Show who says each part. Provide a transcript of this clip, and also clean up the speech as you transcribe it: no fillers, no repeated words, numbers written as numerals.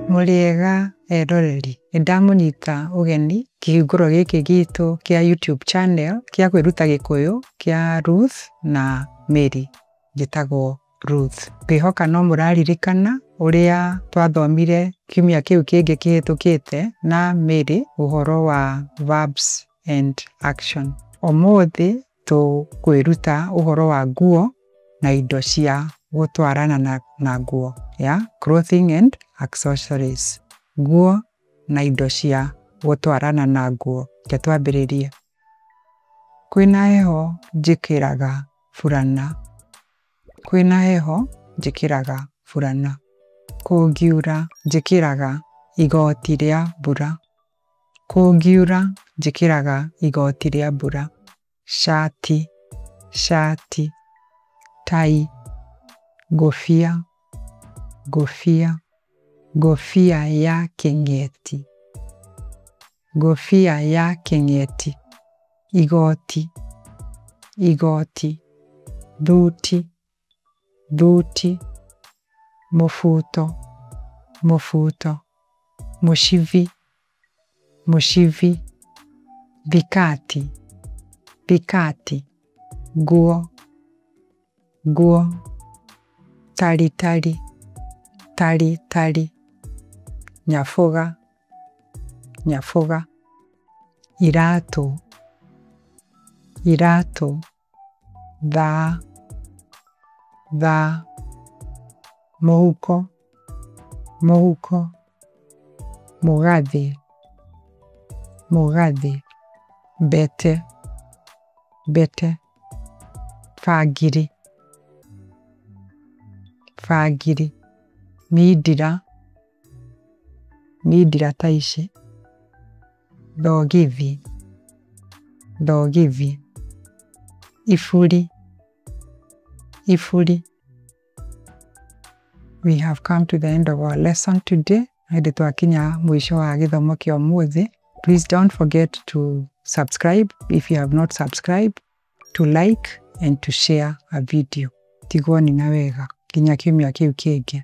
Speaker 1: Muriega eroreri ndamunyita ugeni kihinguro giki gitu kia YouTube channel kia kwiruta gikuyu kia Ruth na Mary gitagwo Ruth bihoka no muraririkana uria twathomire kiumia kiu kingi kihitukite na Mary uhoro wa verbs and action. Omuthi tukwiruta uhoro wa nguo na indo cia gutwarana na nguo ya clothing and accessories. Nguo na indo cia gutwarana na nguo. Twambiririe. Kwina heho njikiraga furana. Kwina heho njikiraga furana. Kungiura njikiraga igoti ria mbura. Kungiura njikiraga igoti ria mbura. Shati, shati, tai, gofia, gofia, gofia ya kengeti. Gofia ya kengeti. Igoti, igoti, dhuti, dhuti, mufuto, mufuto, mushivi, mushivi, vikati, vikati, nguo, nguo, tari tari, tari tari, nyafuga, nyafuga, iratu, iratu, dha, dha, muhuko, muhuko, mugathi, mugathi, bete, bete, fagiri, fagiri, midira, midira taishi, thogithi, thogithi, ifuri, ifuri. We have come to the end of our lesson today. Hadi twakinya mwisho wa githomo kia umuthi. Please don't forget to subscribe if you have not subscribed, to like and to share a video. Tigwoni na wega. Kinya kiumia kiu kingi.